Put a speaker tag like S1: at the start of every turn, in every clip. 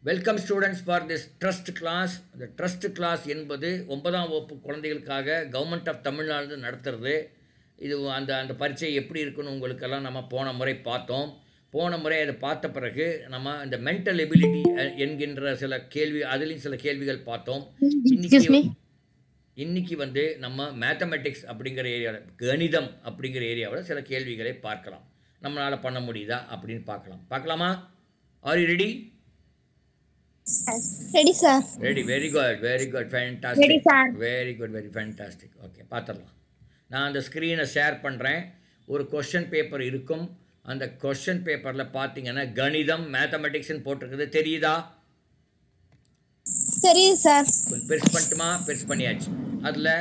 S1: Welcome students for this trust class. The trust class என்பது 9ஆம் வகுப்பு குழந்தைகளுக்காக கவர்மெண்ட் ஆஃப் தமிழ்நாடு நடத்துறது. இது அந்த பரீட்சை எப்படி இருக்குன்னு உங்களுக்கெல்லாம் நம்ம போன முறை பார்த்தோம். போன முறை அதை பார்த்த பிறகு நம்ம இந்த மென்டல் எபிலிட்டி என்கின்ற சில அதுலேயும் சில கேள்விகள் பார்த்தோம். இன்னைக்கு வந்து நம்ம மேத்தமெட்டிக்ஸ் அப்படிங்கிற ஏரியாவில் கணிதம் அப்படிங்கிற ஏரியாவில் சில கேள்விகளை பார்க்கலாம். நம்மளால் பண்ண முடியுதா அப்படின்னு பார்க்கலாமா? Are you ready?
S2: Ready, sir.
S1: Ready. Very good. Fantastic.
S2: Ready, sir.
S1: Very good. Very fantastic. Okay, பார்த்துடலாம். நான் அந்த ஸ்க்ரீனை ஷேர் பண்ணுறேன். ஒரு கொஷின் பேப்பர் இருக்கும். அந்த கொஷின் பேப்பரில் பார்த்தீங்கன்னா கணிதம் மேத்தமெட்டிக்ஸ்ன்னு போட்டிருக்குது. தெரியுதா?
S2: தெரியுது சார்.
S1: பெருசு பண்ணிட்டுமா? பெருசு பண்ணியாச்சு. அதில்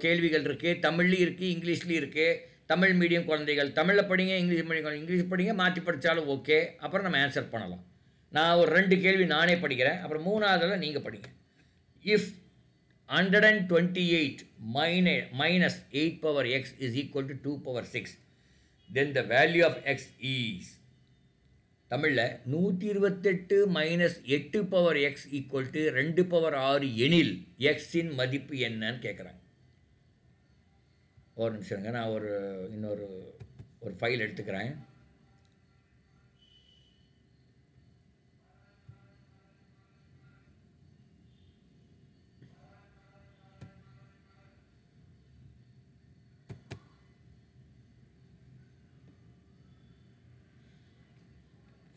S1: கேள்விகள் இருக்குது. தமிழ்லையும் இருக்குது, இங்கிலீஷ்லேயும் இருக்குது. தமிழ் மீடியம் குழந்தைகள் தமிழில் படிங்க, இங்கிலீஷ் மீடியம் இங்கிலீஷ் படிங்க, மாற்றி படித்தாலும் ஓகே. அப்புறம் நம்ம ஆன்சர் பண்ணலாம். நான் ஒரு 2 கேள்வி நானே படிக்கிறேன். அப்புறம் 3ஆவதில் நீங்கள் படிங்க. If 128 minus 8 power x is equal to 2 power 6, then the value of x is தமிழில் 128 minus 8 power x equal to 2 power 6 எனில் எக்ஸின் மதிப்பு என்னன்னு கேட்குறாங்க. ஒரு நிமிஷங்க, நான் இன்னொரு ஃபைல் எடுத்துக்கிறேன்.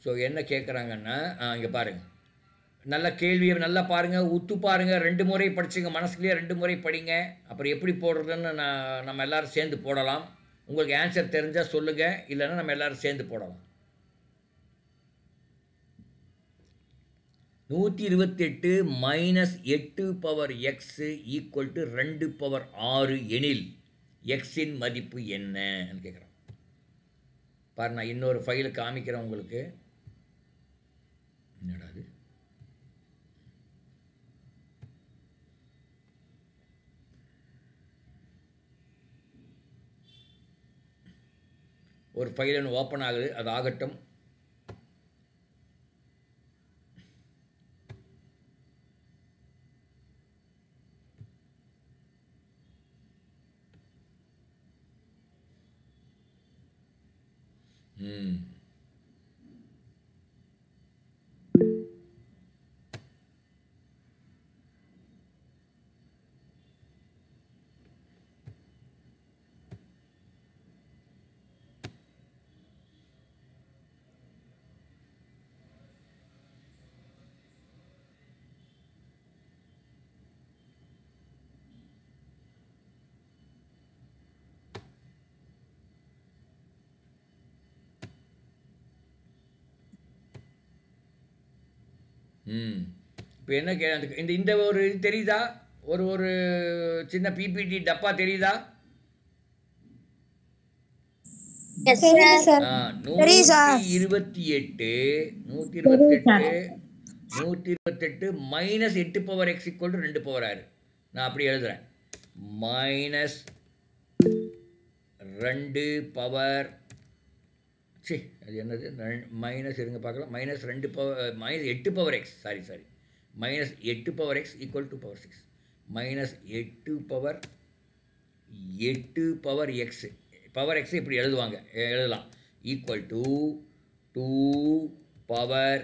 S1: ஸோ என்ன கேட்குறாங்கன்னா, இங்கே பாருங்கள், நல்ல கேள்வியை நல்லா பாருங்கள், உத்து பாருங்கள். 2 முறை படிச்சுங்க, மனசுலேயே 2 முறை படிங்க. அப்புறம் எப்படி போடுறதுன்னு நம்ம எல்லோரும் சேர்ந்து போடலாம். உங்களுக்கு ஆன்சர் தெரிஞ்சால் சொல்லுங்கள், இல்லைன்னா நம்ம எல்லோரும் சேர்ந்து போடலாம். 128 minus 8 power x equal to 2 power 6 எனில் எக்ஸின் மதிப்பு என்னன்னு கேட்குறேன். பாரு, நான் இன்னொரு ஃபைலை காமிக்கிறேன் உங்களுக்கு. என்னடா அது? ஒரு ஃபைல் ஒன்று ஓப்பன் ஆகுது, அது ஆகட்டும். இப்போ என்ன இந்த ஒரு இது தெரியுதா? ஒரு சின்ன பிபிடி டப்பா தெரியுதா? 128 minus 8 power x equal to 2 power 6. நான் அப்படி எழுதுறேன். மைனஸ் 2 பவர் அது என்னது? மைனஸ் இருங்க பார்க்கலாம். Minus 8 power X, sorry minus 8 power X equal to power 6. Minus 8 power X இப்படி எழுதலாம். ஈக்குவல் டு 2 பவர்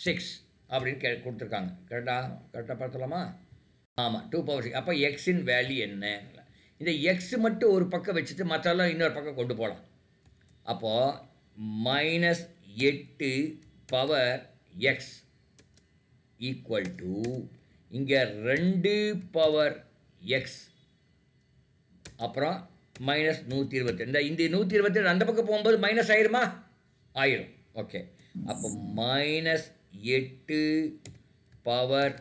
S1: 6 அப்படின்னு கொடுத்துருக்காங்க. கரெக்டாக பார்த்தலாமா? ஆமாம், 2 பவர் 6. அப்போ எக்ஸின் வேல்யூ என்ன? இந்த எக்ஸ் மட்டும் ஒரு பக்கம் வச்சுட்டு மற்றெல்லாம் இன்னொரு பக்கம் கொண்டு போகலாம். அப்போது minus 8 power x equal to இங்கே 2 power x அப்புறம் மைனஸ் 128. இந்த 128 அந்த பக்கம் போகும்போது மைனஸ் ஆயிருமா? ஆயிரும். ஓகே, அப்போ minus 8 power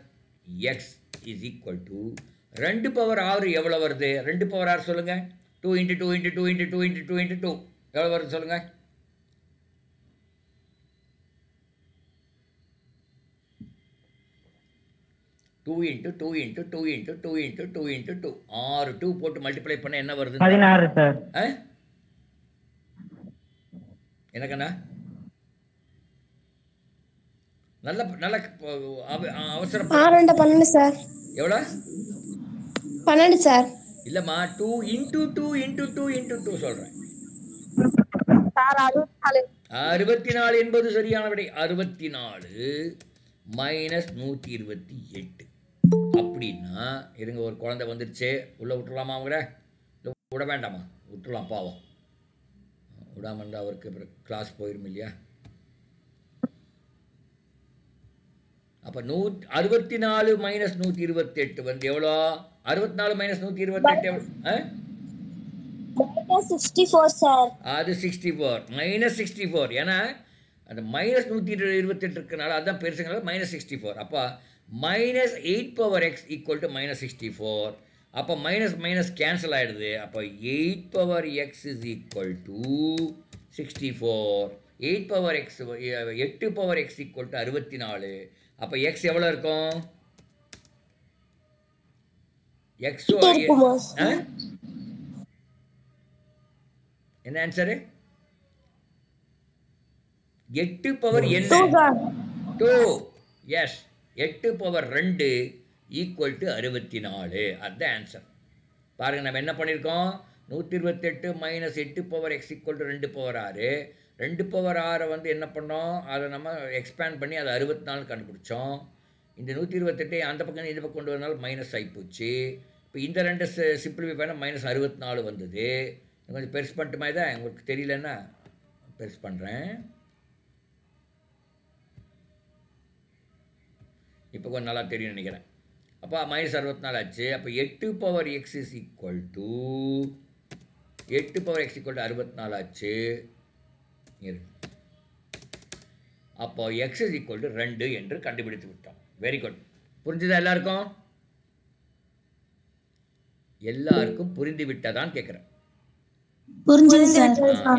S1: X is equal to 2 power 6 எவ்வளோ வருது? 2 பவர் 6 சொல்லுங்கள். 2 × 2 × 2 × 2 × 2 × 2 எவ்வளோ வருது சொல்லுங்கள்? 2 × 2 × 2 × 2 × 2 × 2 6 2 போட்டு மல்டிப்ளை பண்ண என்ன வருது?
S3: 16 சார்.
S1: எனக்கண்ணா நல்ல நல்ல அவசர
S2: 12 சார்.
S1: எவ்வளோ
S2: 12 சார்.
S1: இல்லைம்மா 2 இன்ட்டு 2 இன்ட்டு 2 இன்ட்டு 2 சொல்கிறேன்.
S2: சார் 64.
S1: 64 என்பது சரியான விடை. 64 மைனஸ் 128. அப்படின்னா இருங்க, ஒரு குழந்தை வந்துருச்சு, உள்ளே விட்டுலாமா அவங்கள? இல்லை விட வேண்டாமா? விட்டுலாம், பாவம். விடாமல் இருந்தால் அவருக்கு அப்புறம் கிளாஸ் போயிடும் இல்லையா? அப்போ 64 மைனஸ் 128 வந்து எவ்வளோ? 64 மைனஸ் 128 எவ்வளோ?
S2: -64 சார்.
S1: அது 64 மைனஸ் 64. ஏன்னா அந்த மைனஸ் 128 இருக்கனால அதுதான் பெருசுங்கனால -64. அப்போ minus 8 power X equal to -64. அப்போ மைனஸ் மைனஸ் கேன்சல் ஆகிடுது. அப்போ 8 power X is equal to 64. 8 power X 8 power X equal to 64. அப்போ எக்ஸ் எவ்வளோ இருக்கும்? எக்ஸ் என்ன ஆன்சரு? 8 பவர் என்ன? 2. Yes, 8 power 2 equal to 64. அதுதான் ஆன்சர். பாருங்கள், நம்ம என்ன பண்ணியிருக்கோம்? 128 minus 8 power X equal to 2 power 6. 2 power 6 வந்து என்ன பண்ணோம்? அதை நம்ம எக்ஸ்பேண்ட் பண்ணி அதை 64 கண்டுபிடிச்சோம். இந்த 128 அந்த பக்கம் இந்த பக்கம் கொண்டு வந்தாலும் மைனஸ் ஆகிப்போச்சு. இப்போ இந்த ரெண்டு சிம்பிளிஃபை பண்ணால் மைனஸ் 64 வந்தது. கொஞ்சம் பெருசு பண்ணிட்டு மாதிரி தான், உங்களுக்கு தெரியலன்னா பெருசு பண்ணுறேன். இப்போ கொஞ்சம் நல்லா தெரியும் நினைக்கிறேன். அப்போ மைனஸ் 64 ஆச்சு. அப்போ 8 power X is equal to 8 power X equal to 64 ஆச்சு. அப்போ எக்ஸ் இஸ் ஈக்குவல் டு 2 என்று கண்டுபிடித்து விட்டோம். Very good. புரிஞ்சுதா எல்லாருக்கும்? எல்லாருக்கும் புரிந்து விட்டதான் கேட்குறேன்.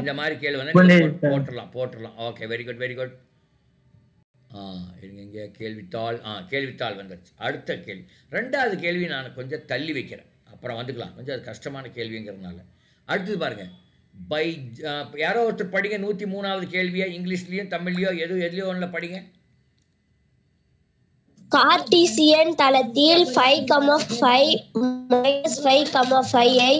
S1: இந்த மாதிரி கேள்வி வந்து போட்டுடலாம். Okay, very good, very good. இங்கே கேள்வித்தாள் கேள்வித்தாள் வந்துடுச்சு. அடுத்த கேள்வி, ரெண்டாவது கேள்வி நான் கொஞ்சம் தள்ளி வைக்கிறேன், அப்புறம் வந்துக்கலாம். கொஞ்சம் அது கஷ்டமான கேள்விங்கிறதுனால. அடுத்தது பாருங்கள், பை யாரோ ஒருத்தர் படிங்க. 103வது கேள்வியா? இங்கிலீஷ்லேயும் தமிழ்லையோ எதுலையோ ஒன்றில் படிங்க.
S2: கார்ட்டீசியன் தளத்தில் 5,5 -5,5 ஐ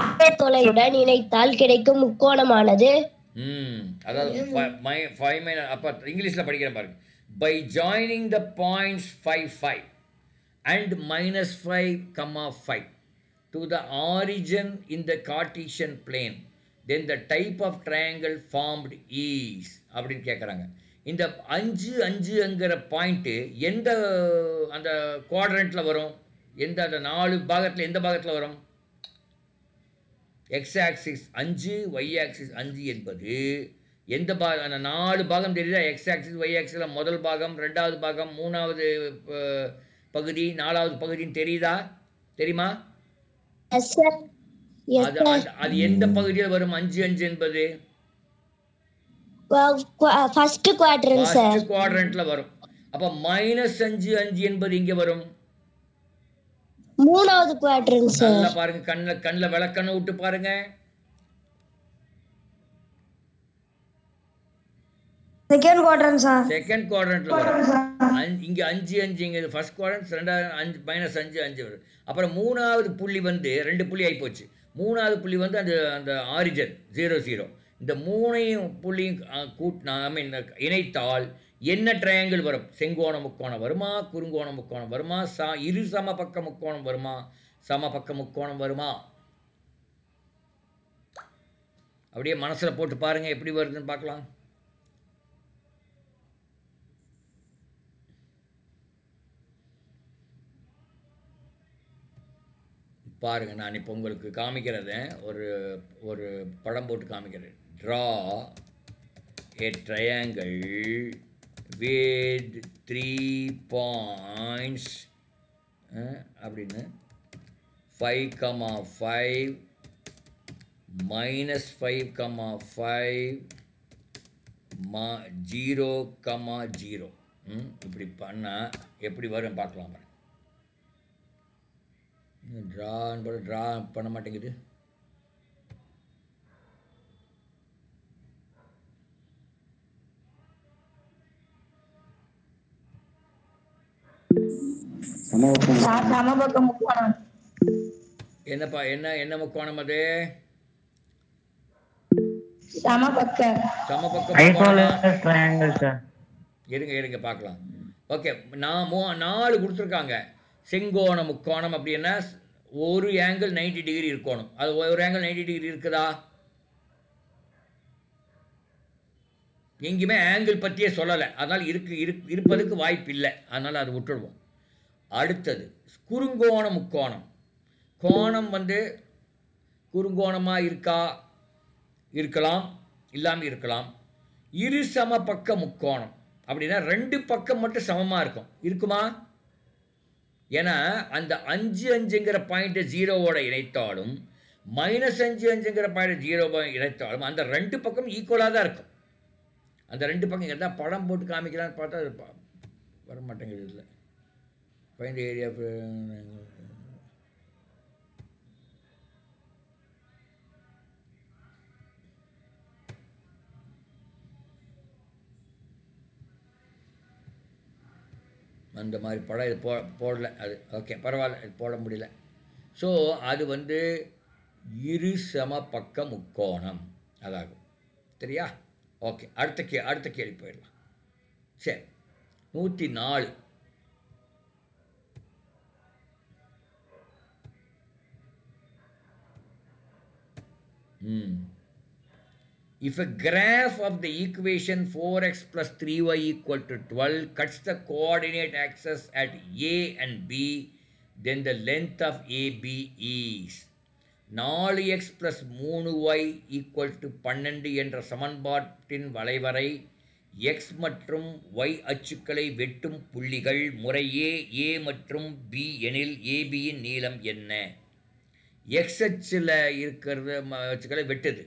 S2: ஆயத்தொலைவுடன் இணைத்தால் கிடைக்கும் முக்கோணமானது.
S1: அதாவது 5 அப்போ இங்கிலீஷில் படிக்கிறேன் பாருங்க. By joining the points 5, 5 and -5, 5 to the origin in the Cartesian plane, then the type of triangle formed is அப்படின்னு கேட்குறாங்க. இந்த 5, 5ங்கிற பாயிண்ட்டு எந்த அந்த குவாட்ரண்ட்டில் வரும்? எந்த அந்த 4 பாகத்தில் எந்த பாகத்தில் வரும்? எக்ஸ் ஆக்சிஸ் 5, ஒய் ஆக்சிஸ் 5 என்பது எந்த பாகம்? அந்த 4 பாகம் தெரியுதா? எக்ஸ் ஆக்சிஸ், ஒய் ஆக்சிஸில் முதல் பாகம், ரெண்டாவது பாகம், மூணாவது பகுதி, நாலாவது பகுதின்னு தெரியுமா? அது எந்த பகுதியில் வரும்? 5, 5 என்பது
S2: ஃபர்ஸ்ட் குவாட்ரண்ட்ல
S1: வரும். அப்ப -5, 5 என்பது இங்க வரும்
S2: மூணாவது குவாட்ரண்ட் சார்.
S1: நல்லா பாருங்க, கண்ணுல விளக்கண்ண விட்டு பாருங்க.
S2: Second quadrant sir.
S1: செகண்ட் குவாட்ரண்ட்ல வரும். இங்க 5, 5 இங்க ஃபர்ஸ்ட் குவாட்ரண்ட், ரெண்டாவது -5, 5 வரும். அப்புறம் மூணாவது புள்ளி வந்து 2 புள்ளி ஆகி போச்சு. மூணாவது புள்ளி வந்து அந்த ஆரிஜன் 0, 0. இந்த மூணையும் புள்ளியும் கூட்டினா இணைத்தால் என்ன ட்ரையாங்கிள் வரும்? செங்கோண முக்கோணம் வருமா? குறுங்கோண முக்கோணம் வருமா? இரு சம பக்க முக்கோணம் வருமா? சம பக்க முக்கோணம் வருமா? அப்படியே மனசில் போட்டு பாருங்க, எப்படி வருதுன்னு பார்க்கலாம். பாருங்கள், நான் இப்போ உங்களுக்கு காமிக்கிறத ஒரு படம் போட்டு காமிக்கிறேன். Draw a triangle with 3 points அப்படின்னு 5,5 -5,5 0,0 இப்படி பண்ணால் எப்படி வரும் பார்க்கலாம். ட்ரா பண்ண மாட்டேங்குது.
S3: சமபக்க முக்கோணம்.
S1: என்னப்பா என்ன முக்கோணம் அது?
S3: சமபக்க
S1: சமபக்க முக்கோணமா?
S4: Isolated triangle sir.
S1: இருங்க பார்க்கலாம். ஓகே, நான் 4 கொடுத்துருக்காங்க. செங்கோண முக்கோணம் அப்படின்னா ஒரு ஆங்கிள் 90 டிகிரி இருக்கணும். அது ஒரு ஆங்கிள் 90 டிகிரி இருக்குதா? எங்கேயுமே ஆங்கிள் பற்றியே சொல்லலை. அதனால் இருப்பதுக்கு வாய்ப்பு இல்லை. அதனால் அது விட்டுடுவோம். அடுத்தது குறுங்கோண முக்கோணம். கோணம் வந்து குறுங்கோணமாக இருக்கலாம், இல்லாமல் இருக்கலாம். இரு சம பக்க முக்கோணம் அப்படின்னா 2 பக்கம் மட்டும் சமமாக இருக்குமா? ஏன்னா அந்த 5 பாயிண்ட்டை 0வோட இணைத்தாலும் -5 பாயிண்ட் 0 இணைத்தாலும் அந்த 2 பக்கம் ஈக்குவலாக தான் இருக்கும். அந்த 2 பக்கம் எதாவது படம் போட்டு காமிக்கலான்னு பார்த்தா அது வர மாட்டேங்குது. இதில் ஃபைண்ட் ஏரியா அந்த மாதிரி படம் இது போடல. அது ஓகே, பரவாயில்ல, இது போட முடியல. ஸோ அது வந்து இரு சம பக்க முக்கோணம் அதாகும். சரியா? ஓகே, அடுத்த கேள்வி போயிடலாம். சரி, 104. If a graph of the equation 4x plus 3y equal to 12 cuts the coordinate axis at A and B, then the length of AB is 4x plus 3y equal to 12 என்ற சமன்பாட்டின் வளைவரை x மற்றும் y அச்சுக்களை வெட்டும் புள்ளிகள் முறையே A மற்றும் B எனில் ABயின் நீளம் என்ன? x அச்சில் இருக்கிறது அச்சுக்களை வெட்டுது.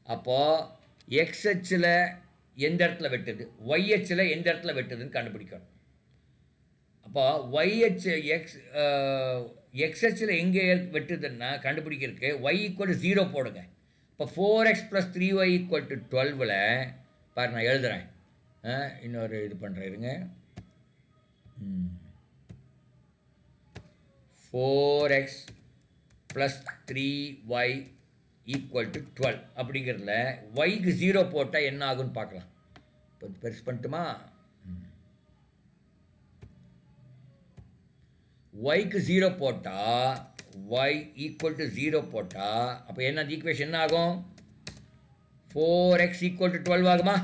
S1: அப்போது எக்ஸ் அச்சில் எந்த இடத்துல வெட்டுது, ஒய் அச்சில் எந்த இடத்துல வெட்டுதுன்னு கண்டுபிடிக்கணும். அப்போ ஒய் அச்சு எக்ஸ் அச்சில் எங்கே வெட்டுதுன்னா கண்டுபிடிக்கிறதுக்கு y = 0 போடுங்க. இப்போ 4x + 3y = 12ல் பாரு, நான் எழுதுகிறேன். இன்னொரு இது பண்ணுறேன், இருங்க. 4x + 3y = 12 அப்படிங்கிறதுல ஒய்க்கு 0 போட்டால் என்ன ஆகுன்னு பார்க்கலாம். இப்போ பெருசு பண்ணட்டுமா? ஒய்க்கு 0 போட்டால் y = 0 போட்டால் அப்போ என்ன ஈக்குவேஷன் என்ன ஆகும்? 4x = 12 ஆகுமா?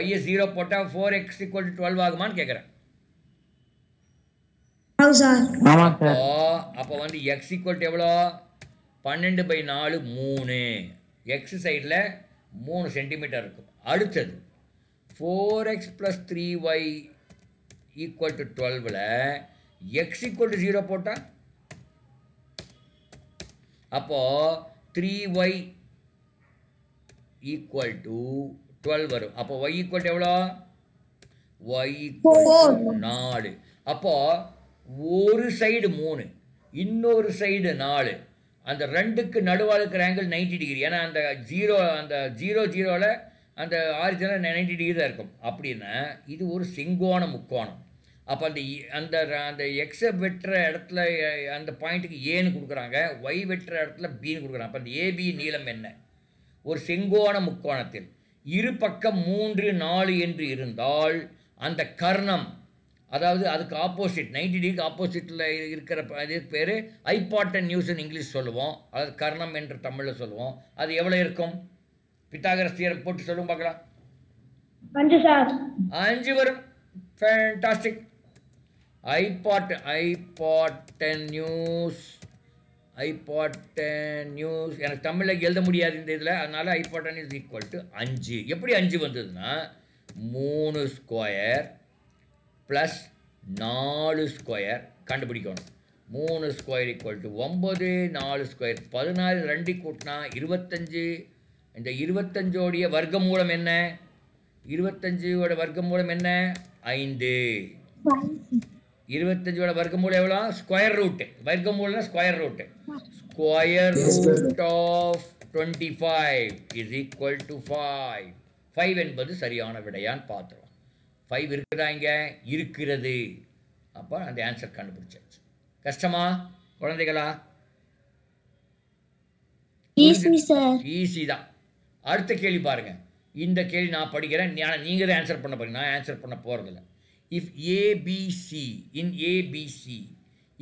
S1: y 0 போட்டால் 4x = 12 ஆகுமான்னு கேட்குறேன். அப்போ வந்து x = எவ்வளோ? 12/4 3. எக்ஸ் சைடில் 3 சென்டிமீட்டர் இருக்கும். அடுத்தது 4x + 3y = 12ல் x = 0 போட்டால் அப்போது 3y = 12 வரும். அப்போ y = எவ்வளோ? y = 4. அப்போது ஒரு சைடு 3, இன்னொரு சைடு 4. அந்த 2க்கு நடுவாக இருக்கிற ஆங்கிள் 90 டிகிரி. ஏன்னா அந்த 0ல் அந்த ஆரிஜினல் 90 டிகிரி தான் இருக்கும். அப்படின்னா இது ஒரு செங்கோண முக்கோணம். அப்போ அந்த அந்த எக்ஸை வெட்டுற இடத்துல அந்த பாயிண்ட்டுக்கு ஏன்னு கொடுக்குறாங்க, ஒய் வெட்டுற இடத்துல பின்னு கொடுக்குறாங்க. அப்போ அந்த ஏபி நீளம் என்ன? ஒரு செங்கோண முக்கோணத்தில் இரு பக்கம் 3, 4 என்று இருந்தால் அந்த கர்ணம், அதாவது அதுக்கு ஆப்போசிட் 90 டிகிரிக்கு ஆப்போசிட்டில் இருக்கிற இது பேர் ஹைபாட்டன்யூஸ்னு இங்கிலீஷ் சொல்லுவோம். அதாவது கர்ணம் என்று தமிழில் சொல்லுவோம். அது எவ்வளோ இருக்கும்? பித்தாகரஸ் தியரம் போட்டு சொல்லுங்க பார்க்கலாம்.
S3: 5 சார்.
S1: 5 வரும். ஃபேண்டாஸ்டிக். ஹைபாட்டன்யூஸ் எனக்கு தமிழில் எழுத முடியாது இந்த இதில், அதனால் ஹைபாட்டன்யூஸ் = 5. எப்படி 5 வந்ததுன்னா 3 ஸ்கொயர் ப்ளஸ் 4 ஸ்கொயர் கண்டுபிடிக்கணும். 3 ஸ்கொயர் = 9, 4 ஸ்கொயர் 16, 2 கூட்டினா 25. இந்த 25ஓடைய வர்க்கமூலம் என்ன? 25ஓட வர்க்கமூலம் என்ன? 5. 25ஓட வர்க்கமூலம் எவ்வளோ? Square root. வர்க்கமூலம்னா square root. Square root of 25 = 5. 5 என்பது சரியான விடையான்னு பார்த்துருவோம். 5 இருக்குதா இங்கே இருக்கிறது. அப்போ அந்த ஆன்சர் கண்டுபிடிச்சாச்சு. கஷ்டமா குழந்தைகளா?
S2: Easy sir.
S1: ஈஸி தான். அடுத்த கேள்வி பாருங்கள். இந்த கேள்வி நான் படிக்கிறேன், நீங்கள் தான் ஆன்சர் பண்ண போகிறீங்க, நான் ஆன்சர் பண்ண போகிறதில்ல. If ABC in ABC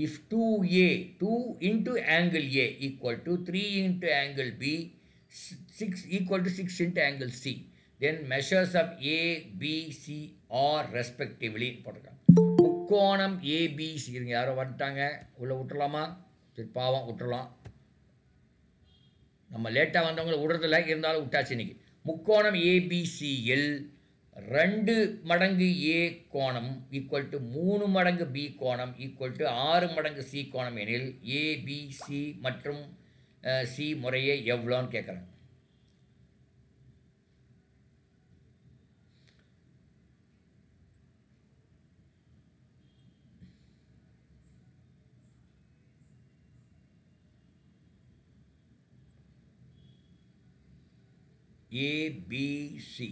S1: if 2a 2 into angle A equal to 3 into angle B 6 equal to 6 into angle C, then measures of A, B, C are respectively போட்டிருக்காங்க. முக்கோணம் ABC இருங்க, யாரோ வந்துட்டாங்க, உள்ள விட்டுலாமா? சரி பாவம் விட்டுறலாம், நம்ம லேட்டாக வந்தவங்களை விடுறதில்ல, இருந்தாலும் விட்டாச்சு இன்னைக்கு. முக்கோணம் ஏபிசியில் 2 மடங்கு ஏ கோணம் ஈக்குவல் டு 3 மடங்கு பி கோணம் ஈக்குவல் டு 6 மடங்கு சி கோணம் எனில் ஏபிசி மற்றும் சி முறையே எவ்வளோன்னு கேட்குறாங்க. ABC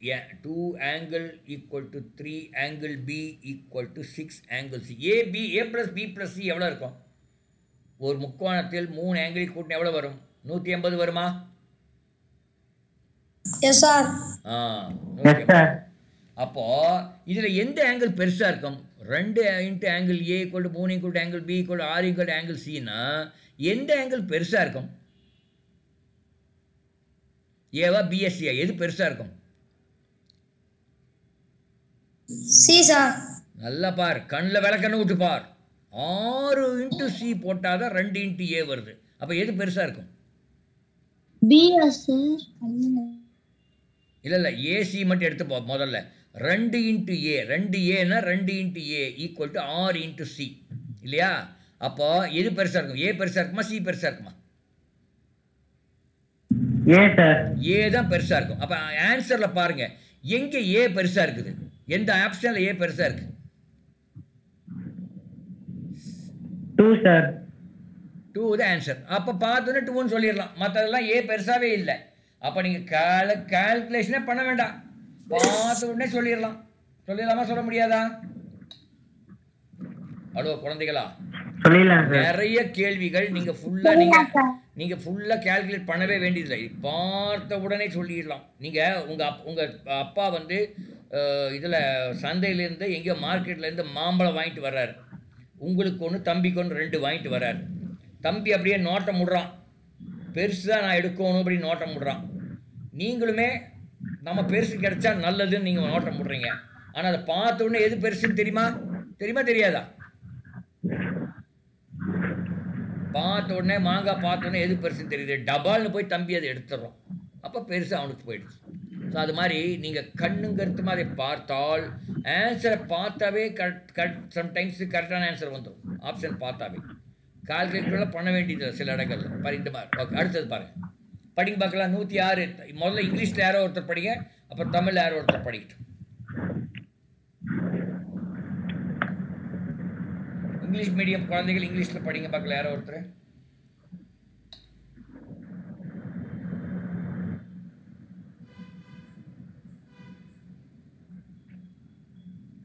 S1: 2 angle equal to 3 angle B equal to 6 angle C. A plus B plus C எவ்வளோ இருக்கும்? ஒரு முக்கோணத்தில் 3 ஆங்கிள் கூட்டினா எவ்வளோ வரும்? 180 வருமா?
S3: Yes sir.
S1: 180. அப்போது இதில் எந்த ஆங்கிள் பெருசாக இருக்கும்? 2 into angle A equal to 3 equal to angle B equal to 6 equal to angle Cனா எந்த ஆங்கிள் பெருசாக இருக்கும்? ஏவா பிஎஸ்சியா? எது பெருசாக இருக்கும்?
S3: C sir.
S1: நல்லா பார், கண்ணில் விளக்கண்ணு விட்டு பார். 6 இன்ட்டு சி போட்டால் தான் 2 இன்ட்டு ஏ வருது. அப்போ எது பெருசாக இருக்கும்?
S2: பியா சார்?
S1: இல்லை ஏசி மட்டும் எடுத்து முதல்ல 2 இன்ட்டு ஏ, 2 ஏன்னா 2 into A equal to 6 into C இல்லையா? அப்போ எது பெருசாக இருக்கும்? ஏ பெருசாக இருக்குமா சி பெருசாக இருக்குமா? ஏ தான் பெருசாக இருக்கும். அப்போ ஆன்சரில் பாருங்கள், எங்கே ஏ பெருசாக இருக்குது? எந்த ஆப்ஷனில் ஏ பெருசாக இருக்கு?
S4: 2 சார்.
S1: 2 தான் ஆன்சர். அப்போ பார்த்தோன்னே 2ன்னு சொல்லிடலாம், மற்றதெல்லாம் ஏ பெருசாகவே இல்லை. அப்போ நீங்கள் கால்குலேஷனே பண்ண வேண்டாம், பார்த்த உடனே சொல்லிடலாம். சொல்லிடலாமா சொல்ல முடியாதா? ஹலோ குழந்தைகளா, நிறைய கேள்விகள் நீங்கள் ஃபுல்லாக கால்குலேட் பண்ணவே வேண்டியதில்லை, பார்த்த உடனே சொல்லிடலாம். நீங்கள் உங்கள் அப்பா வந்து இதில் சந்தையிலேருந்து எங்கேயோ மார்க்கெட்லேருந்து மாம்பழம் வாங்கிட்டு வர்றாரு, உங்களுக்கு ஒன்று தம்பிக்கு ஒன்று 2 வாங்கிட்டு வர்றாரு. தம்பி அப்படியே நோட்டம் விடுறான், பெருசாக நான் எடுக்கணும் அப்படின்னு நோட்டம் விடுறான். நீங்களுமே நம்ம பெருசு கிடைச்சா நல்லதுன்னு நீங்கள் நோட்டம் விடுறீங்க. ஆனால் அதை பார்த்த உடனே எது பெருசுன்னு தெரியுமா தெரியாதா? பார்த்த உடனே மாங்காய் பார்த்த உடனே எது பெருசுன்னு தெரியுது, டபால்னு போய் தம்பி அதை எடுத்துடுறோம், அப்போ பெருசு அவனுக்கு போயிடுச்சு. ஸோ அது மாதிரி நீங்கள் கண்ணுங்கிறதுமா அதை பார்த்தால் ஆன்சரை பார்த்தாவே சம்டைம்ஸ் கரெக்டான ஆன்சர் வந்துடும். ஆப்ஷன் பார்த்தாவே கால்குலேட்டரெலாம் பண்ண வேண்டியது சில இடங்கள்ல பாரு. இந்த மாதிரி ஓகே, அடுத்தது பாருங்கள், படிங்க பார்க்கலாம். 106. முதல்ல இங்கிலீஷில் யாரோ ஒருத்தர் படிங்க, அப்புறம் தமிழில் யாரோ ஒருத்தர் படிக்கட்டும். இங்கிலீஷ் மீடியம் குழந்தைகள் இங்கிலீஷில் படிங்க பார்க்கலாம், யாரோ ஒருத்தர்.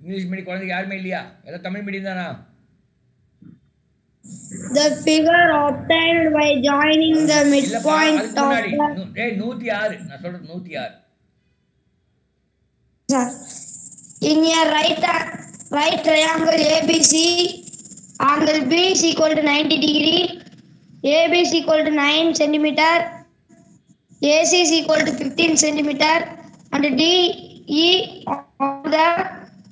S1: இங்கிலீஷ் மீடியம் குழந்தைங்க யாருமே இல்லையா? எல்லாம் தமிழ் மீடியம் தானா?
S3: The figure obtained by joining the midpoint of the
S1: 106 நான் சொல்றது 106.
S3: In a right triangle ABC, angle B is equal to 90 degree, AB is equal to 9 centimeter, AC is equal to 15 centimeter, and DE of the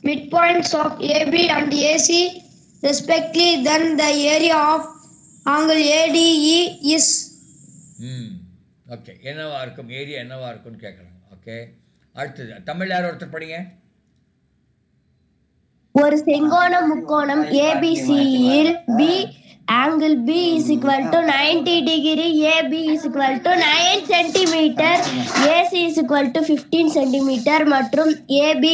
S3: midpoints of AB and AC respectively, then the area of angle ADE is
S1: okay, என்னவா இருக்கும்? Area என்னவா இருக்கும்னு கேட்குறாங்க. Okay, அடுத்தது தமிழ் யார் ஒருத்தர் படிங்க.
S2: ஒரு செங்கோண முக்கோணம் ஏபிசியில் B angle B is equal to 90 degree, AB is equal to 9 centimetre, AC is equal to 15 centimetre மற்றும் ஏபி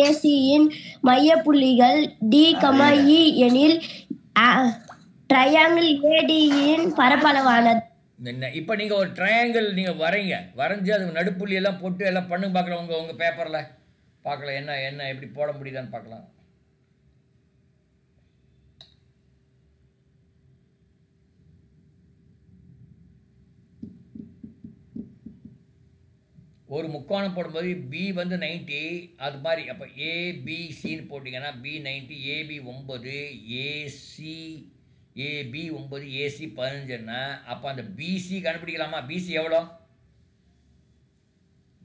S2: ஏசியின் மையப்புள்ளிகள் டி இ எனில் ட்ரையாங்கிள் ஏடியின் பரப்பளவானது
S1: என்ன? இப்போ நீங்கள் ஒரு ட்ரையாங்கிள் நீங்கள் வரைஞ்சு அதுக்கு நடுப்புள்ளி எல்லாம் போட்டு எல்லாம் பண்ணு பார்க்கலாம் உங்கள் பேப்பரில். பார்க்கலாம் என்ன என்ன எப்படி போட முடியுதான்னு பார்க்கலாம். ஒரு முக்கோணம் போடும்போது பி வந்து 90 அது மாதிரி. அப்போ ஏபிசின்னு போட்டிங்கன்னா B 90, AB 9, AC AB 9, AC 15ன்னா அப்போ அந்த பிசி கண்டுபிடிக்கலாமா? பிசி எவ்வளோ?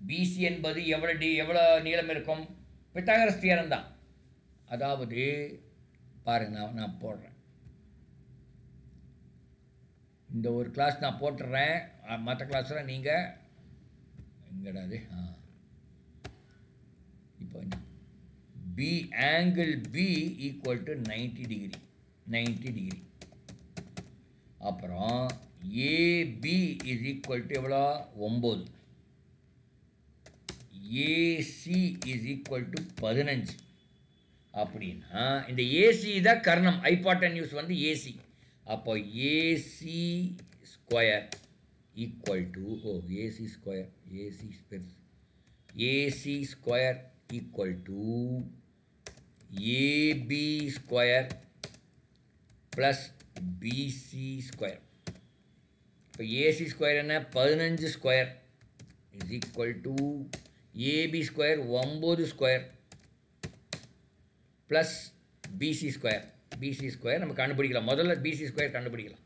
S1: பிசி என்பது எவ்வளோ நீளம் இருக்கும்? பித்தாகரஸ் தியரம் தான். அதாவது பாருங்க, நான் போடுறேன், இந்த ஒரு கிளாஸ் நான் போட்டுடுறேன், மற்ற கிளாஸில் நீங்கள் எங்கடாது இப்போ B angle B equal to 90 degree. அப்புறம் ஏபி இஸ் ஈக்குவல் டு எவ்வளோ? 9. AC is equal to 15. அப்படின்னா இந்த ஏசி தான் கர்ணம், ஹைபாட்டன்யூஸ் வந்து ஏசி. அப்போ AC square equal to AC square equal to AB square plus BC square. இப்போ AC square என்ன? 15 square is equal to AB square 9 square plus BC square. BC square நம்ம கண்டுபிடிக்கலாம். முதல்ல BC square கண்டுபிடிக்கலாம்.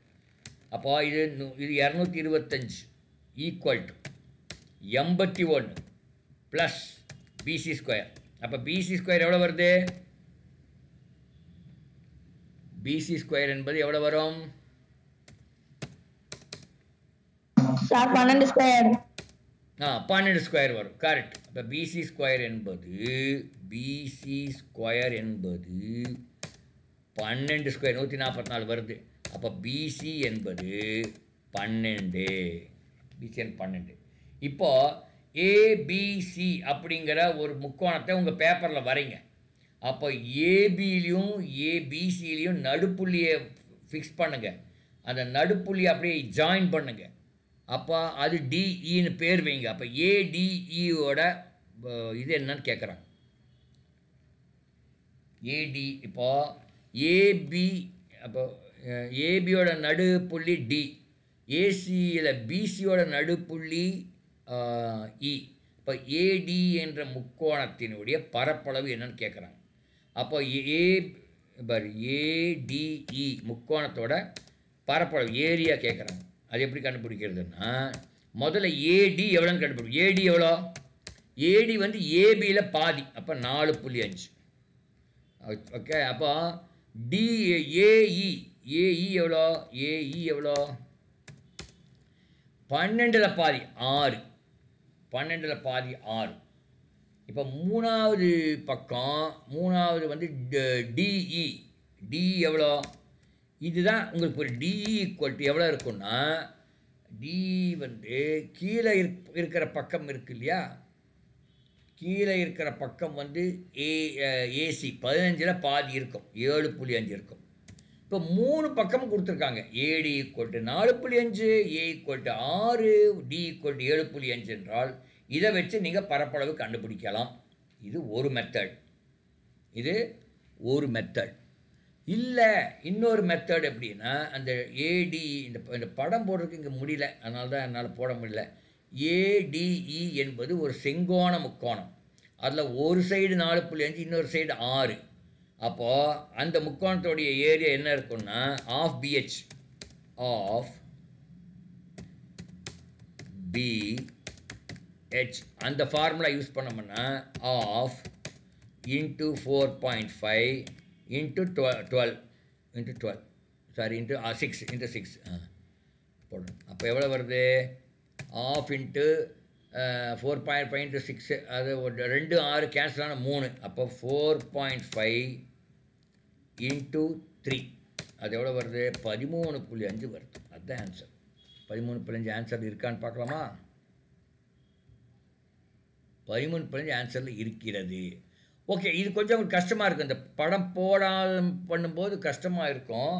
S1: அப்போ இது 225 equal to 81 plus PC square. அப்போ PC square எவ்வளோ வருது? பிசி ஸ்கொயர் என்பது எவ்வளோ வரும்?
S3: 12 ஸ்கொயர்.
S1: 12 ஸ்கொயர் வரும். கரெக்ட். அப்போ பிசி ஸ்கொயர் என்பது 12 ஸ்கொயர் 144 வருது. அப்போ பிசி என்பது 12. பிசிஎன் 12. இப்போது ஏபிசி அப்படிங்கிற ஒரு முக்கோணத்தை உங்கள் பேப்பரில் வரைங்க. அப்போ ஏபிலையும் ஏபிசிலையும் நடுப்புள்ளியை ஃபிக்ஸ் பண்ணுங்கள். அந்த நடுப்புள்ளியை அப்படியே ஜாயின் பண்ணுங்க. அப்போ அது டிஇன்னு பேர் வைங்க. அப்போ ஏடிஇயோட இது என்னன்னு கேட்குறாங்க. ஏடி இப்போது ஏபி, அப்போ ஏபியோட நடுப்புள்ளி டி, ஏசியில் பிசியோட நடுப்புள்ளி இ. இப்போ ஏடி என்ற முக்கோணத்தினுடைய பரப்பளவு என்னன்னு கேட்குறாங்க. அப்போ ஏடிஇ முக்கோணத்தோட பரப்பளவு ஏரியா கேட்குறாங்க. அது எப்படி கண்டுபிடிக்கிறதுன்னா முதல்ல ஏடி எவ்வளோன்னு கண்டுபிடிக்கும். ஏடி எவ்வளோ? ஏடி வந்து ஏபியில் பாதி, அப்போ 4.5. ஓகே. அப்போ ஏஇ எவ்வளோ? ஏஇ எவ்வளோ? 12ல் பாதி 6. 12ல் பாதி 6. இப்போ மூணாவது பக்கம், மூணாவது வந்து டிஇ. டிஇ எவ்வளோ? இதுதான் உங்களுக்கு ஒரு டிஇ ஈக்குவல் டு எவ்வளோ இருக்குன்னா, டிஇ வந்து கீழே இருக்கிற பக்கம் இருக்கு இல்லையா, கீழே இருக்கிற பக்கம் வந்து ஏசி 15ல் பாதி இருக்கும், 7.5 இருக்கும். இப்போ 3 பக்கமும் கொடுத்துருக்காங்க. AD equal to 4.5, A equal to 6, D equal to 7.5 என்றால் இதை வச்சு நீங்கள் பரப்பளவு கண்டுபிடிக்கலாம். இது ஒரு மெத்தட். இல்லை இன்னொரு மெத்தட் எப்படின்னா, அந்த ஏடி இந்த படம் போடுறதுக்கு இங்கே முடியல, அதனால தான் என்னால் போட முடியல. ஏடிஇ என்பது ஒரு செங்கோண முக்கோணம். அதில் ஒரு சைடு 4.5, இன்னொரு சைடு 6. அப்போது அந்த முக்கோணத்தோடைய ஏரியா என்ன இருக்குன்னா ஆஃப் பிஹெச், ஆஃப் பிஹெச். அந்த ஃபார்முலா யூஸ் பண்ணோம்னா of into 4.5 into 12 into 12 sorry into 6 into 6 போடணும். அப்போ எவ்வளோ வருது? ஆஃப் இன்ட்டு 4.5 இன்ட்டு 6, அது 2 6 கேன்சல் ஆன 3. அப்போ 4.5 இன்ட்டு 3 அது எவ்வளோ வருது? 13.5 வருது. அதுதான் ஆன்சர். 13.5 ஆன்சர் இருக்கான்னு பார்க்கலாமா? 13.5 ஆன்சரில் இருக்கிறது. ஓகே. இது கொஞ்சம் கஷ்டமாக இருக்கும். இந்த படம் போடாத பண்ணும்போது கஷ்டமாக இருக்கும்.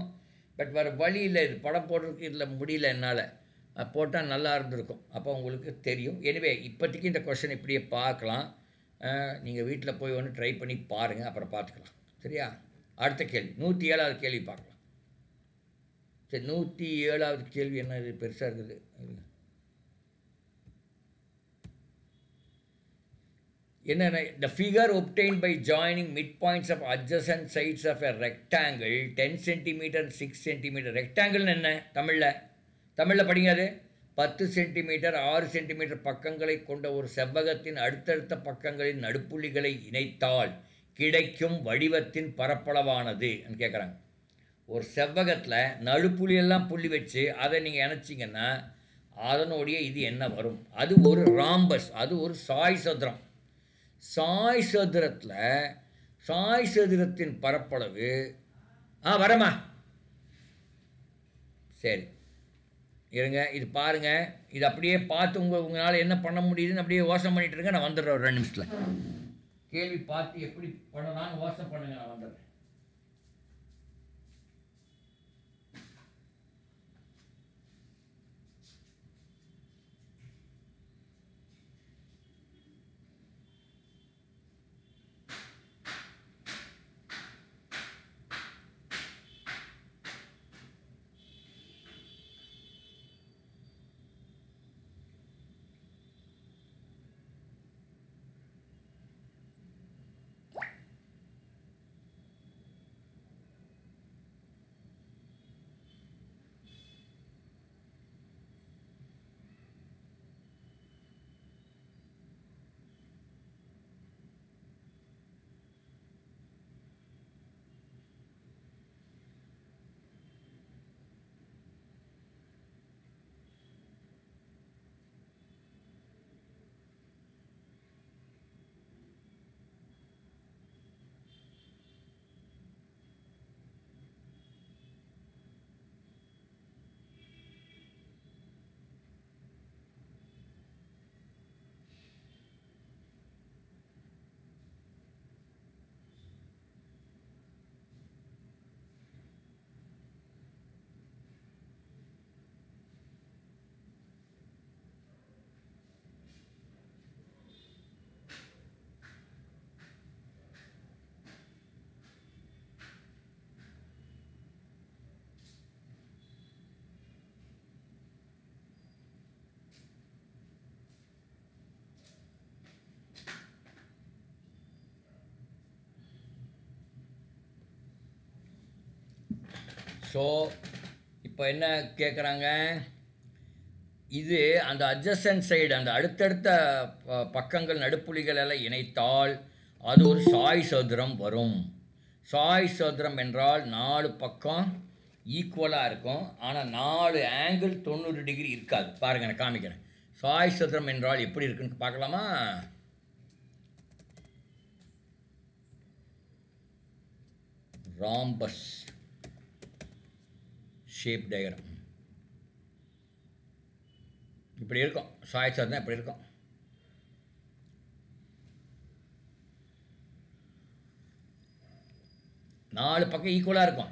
S1: பட் வேறு வழி இல்லை. இது படம் போடுறதுக்கு இதில் முடியல என்னால். போட்டால் நல்லா இருந்திருக்கும். அப்போ உங்களுக்கு தெரியும். எனிவே இப்போதைக்கு இந்த கொஷின் இப்படியே பார்க்கலாம். நீங்கள் வீட்டில் போய் ஒன்று ட்ரை பண்ணி பாருங்கள், அப்புறம் பார்த்துக்கலாம். சரியா? அடுத்த கேள்வி 107வது கேள்வி பார்க்கலாம். சரி, 107வது கேள்வி என்ன, இது பெருசாக இருக்குது. என்னென்ன, the figure obtained by joining midpoints of adjacent sides of a rectangle 10 cm and 6 cm. rectangle என்ன தமிழில் படிங்க. அது 10 சென்டிமீட்டர் 6 சென்டிமீட்டர் பக்கங்களை கொண்ட ஒரு செவ்வகத்தின் அடுத்தடுத்த பக்கங்களின் நடுப்புள்ளிகளை இணைத்தால் கிடைக்கும் வடிவத்தின் பரப்பளவானது கேட்குறாங்க. ஒரு செவ்வகத்தில் நடுப்புள்ளியெல்லாம் புள்ளி வச்சு அதை நீங்கள் இணைச்சிங்கன்னா அதனுடைய இது என்ன வரும்? அது ஒரு ராம்பஸ், அது ஒரு சாய் சதுரம். சாய் சதுரத்தின் பரப்பளவு வரமா? சரி இருங்க, இது பாருங்கள். இது அப்படியே பார்த்து உங்களால் என்ன பண்ண முடியுதுன்னு அப்படியே யோசனை பண்ணிட்டு இருங்க. நான் வந்துடுறேன் ஒரு 2 நிமிஷத்தில். கேள்வி பார்த்து எப்படி பண்ணலான்னு யோசனை பண்ணுங்க, நான் வந்துடுறேன். ஸோ இப்போ என்ன கேட்குறாங்க, இது அந்த அட்ஜசன்ட் சைடு அந்த அடுத்தடுத்த பக்கங்கள் நடுப்புள்ளிகள் எல்லாம் இணைத்தால் அது ஒரு சாய் சதுரம் வரும். சாய் சதுரம் என்றால் 4 பக்கம் ஈக்குவலாக இருக்கும், ஆனால் 4 ஆங்கிள் 90 டிகிரி இருக்காது. பாருங்கள், நான் காமிக்கிறேன். சாய் சதுரம் என்றால் எப்படி இருக்குன்னு பார்க்கலாமா? ராம்பஸ் ஷேப் டயக்ராம் இப்படி இருக்கும். சாய் சதுரம் இப்படி இருக்கும். நாலு பக்கம் ஈக்குவலாக இருக்கும்,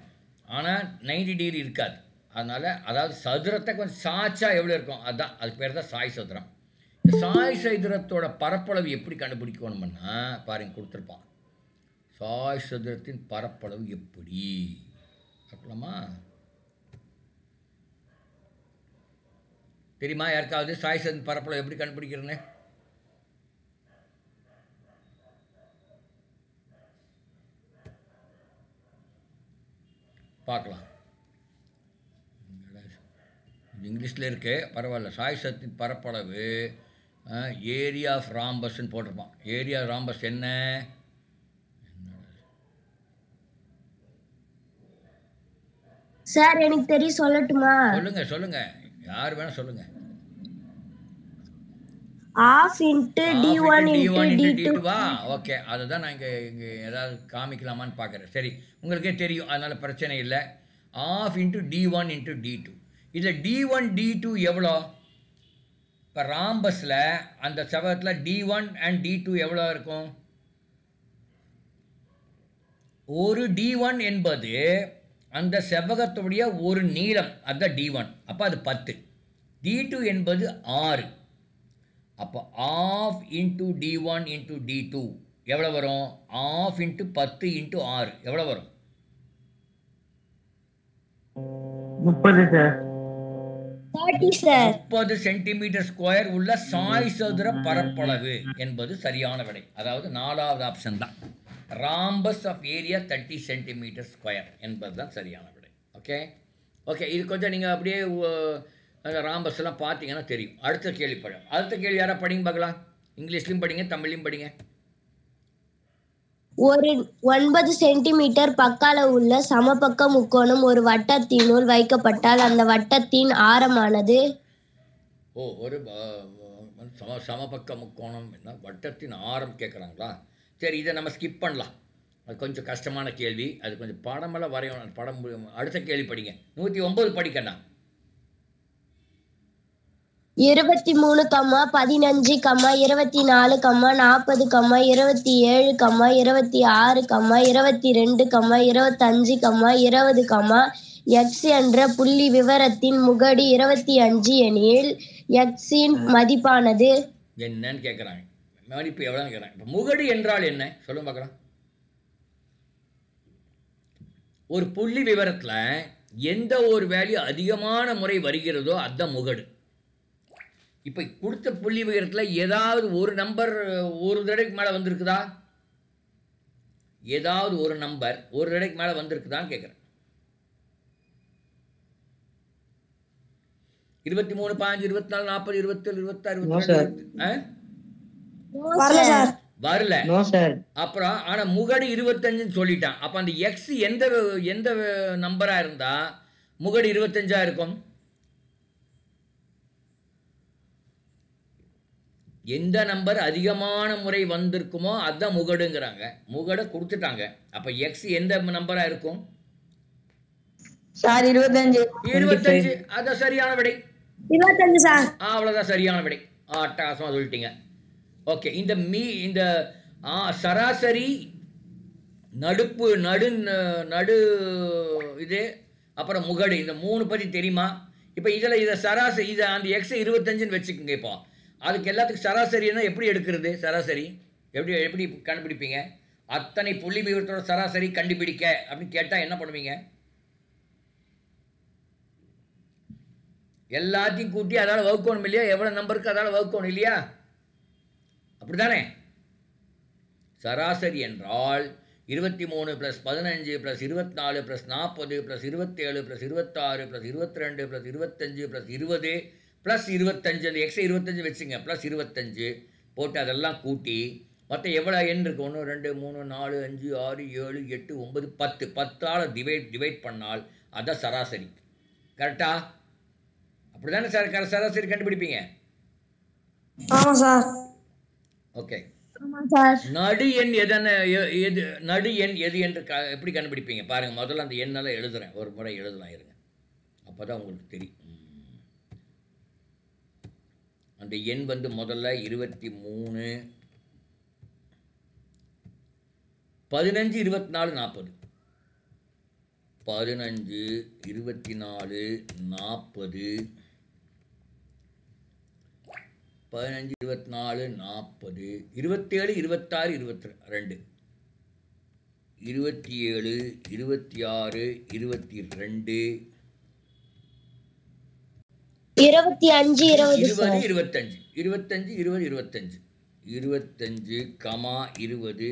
S1: ஆனால் 90 டிகிரி இருக்காது. அதனால் அதாவது சதுரத்தை கொஞ்சம் சாய்ச்சா எவ்வளோ இருக்கும், அதுதான் அதுக்கு பேர் தான் சாய் சதுரம். இந்த சாய் சதுரத்தோட பரப்பளவு எப்படி கண்டுபிடிக்கணும்னா பாருங்க, கொடுத்துருப்பான். சாய் சதுரத்தின் பரப்பளவு எப்படி பார்க்கலாமா? தெரியுமா யாருக்காவது சாய் சதுரத்தின் பரப்பளவு எப்படி கண்டுபிடிக்கிறேன்னு? பார்க்கலாம். இங்கிலீஷில் இருக்கு, பரவாயில்ல. சாய் சதுரத்தின் பரப்பளவு ஏரியா ஆஃப் ராம்பஸ்ன்னு போட்டிருப்பான். ஏரியா ராம்பஸ் என்ன?
S2: சார் எனக்கு தெரியும், சொல்லட்டுமா?
S1: சொல்லுங்க சொல்லுங்க, யார் வேணா சொல்லுங்க.
S2: half into d1 into d2.
S1: Okay, அதுதான் நான் இங்கே ஏதாவது காமிக்கலாமான்னு பார்க்குறேன். சரி, உங்களுக்கே தெரியும், அதனால் பிரச்சனை இல்லை. half into d1 into d2. இதில் d1 d2 எவ்வளோ? இப்போ ராம்பஸில் அந்த செவ்வகத்தில் d1 and d2 எவ்வளோ இருக்கும்? ஒரு d1 என்பது அந்த செவ்வகத்துடைய ஒரு நீளம், அதுதான் d1. அப்போ அது 10. d2 என்பது 6. அப்போ of into D1 into D2 எவ்வளோ வரும்? ஆஃப் இன்ட்டு 10 இன்ட்டு 6 எவ்வளோ வரும்?
S4: 30 சார்.
S2: 30 சார்.
S1: 30 சென்டிமீட்டர் ஸ்கொயர் உள்ள சாய் சதுர பரப்பளவு என்பது சரியான விடை. அதாவது 4வது ஆப்ஷன் தான். Rhombus of area 30 centimetre square என்பது தான் சரியான விடை. ஓகே ஓகே, இது கொஞ்சம் நீங்கள் அப்படியே அந்த ராம்பஸ் எல்லாம் பார்த்தீங்கன்னா தெரியும். அடுத்த கேள்வி படம். அடுத்த கேள்வி யாராவது படிங்க பார்க்கலாம். இங்கிலீஷ்லையும் படிங்க, தமிழ்லையும் படிங்க.
S2: ஒரு 9 சென்டிமீட்டர் பக்கால உள்ள சமபக்க முக்கோணம் ஒரு வட்டத்தினுள் வைக்கப்பட்டால் அந்த வட்டத்தின் ஆரமானது
S1: ஒரு சமபக்க முக்கோணம் என்ன வட்டத்தின் ஆரம் கேட்குறாங்களா? சரி, இதை நம்ம ஸ்கிப் பண்ணலாம். அது கொஞ்சம் கஷ்டமான கேள்வி. அது கொஞ்சம் படமெல்லாம் வரையணும். படம் அடுத்த கேள்வி படிங்க. 109 படிக்கண்ணா.
S2: 23, 15, 24, 40, 27, 26, 22, 25, 20, எக்ஸ் என்ற புள்ளி விவரத்தின் முகடு 25 எனில் எக்ஸின் மதிப்பானது
S1: என்னன்னு கேட்குறாங்க. மதிப்பு எவ்வளோன்னு கேட்குறாங்க. இப்போ முகடு என்றால் என்ன சொல்லுங்க பார்க்கலாம். ஒரு புள்ளி விவரத்தில் எந்த ஒரு வேல்யூ அதிகமான முறை வருகிறதோ அதுதான் முகடு. இப்போ கொடுத்த புள்ளி விவரத்தில் ஏதாவது ஒரு நம்பர் ஒரு தடவைக்கு மேலே வந்திருக்குதா? ஏதாவது ஒரு நம்பர் ஒரு தடவைக்கு மேலே வந்திருக்குதான்னு கேட்குறேன். 23, 15, 24, 40, 27, 26, 22 வரல. அப்புறம் ஆனா முகடு 25 சொல்லிட்டான். அப்ப அந்த எக்ஸ் எந்த நம்பரா இருந்தா முகடு 25 இருக்கும்? எந்த நம்பர் அதிகமான முறை வந்திருக்குமோ அதுதான் முகடுங்கிறாங்க. முகடை கொடுத்துட்டாங்க. அப்ப எக்ஸ் எந்த நம்பரா இருக்கும்? 25. அதான் சரியான விடை.
S3: 25 சார்.
S1: அவ்வளவுதான் சரியான விடை. அட்டகாசமா சொல்லிட்டீங்க. ஓகே, இந்த சராசரி நடுப்பு நடு இது அப்புறம் முகடு இந்த 3 பற்றி தெரியுமா? இப்போ இதை சராசரி இதை அந்த எக்ஸ் 25ன்னு வச்சுக்கோங்க. இப்போ அதுக்கு எல்லாத்துக்கும் சராசரின்னா எப்படி எடுக்கிறது? சராசரி எப்படி கண்டுபிடிப்பீங்க? அத்தனை புள்ளி விவரத்தோட சராசரி கண்டுபிடிக்க அப்படின்னு கேட்டால் என்ன பண்ணுவீங்க? எல்லாத்தையும் கூட்டி அதால் வகுக்கணும் இல்லையா? எவ்வளோ நம்பருக்கு அதால் வகுக்கணும் இல்லையா? அப்படிதானே? சராசரி என்றால் 23 + 15 + 24 + 40 + 27 + 26 + 22 + 25 + 20 + 25 அந்த எக்ஸ் 25 வச்சுங்க ப்ளஸ் 25 போட்டு அதெல்லாம் கூட்டி மொத்தம் எவ்வளோ எண் இருக்குது? 1 2 3 4 5 6 7 8 9 10 10ஆல் டிவைட் பண்ணால் அதான் சராசரி. கரெக்டா? அப்படி தானே சார் சராசரி கண்டுபிடிப்பீங்க?
S3: ஆமாம் சார்.
S1: ஓகே, நடு எண் நடு எண் எது என்று எப்படி கண்டுபிடிப்பீங்க பாருங்க. முதல்ல அந்த எண்ணெல்லாம் எழுதுறேன், ஒரு முறை எழுதலாம் இருங்க, அப்போதான் உங்களுக்கு தெரியும். அந்த எண் முதல்ல 23 15 24 40 15 24 40 15 24 40 27 26 22 27 26 22
S2: 25 20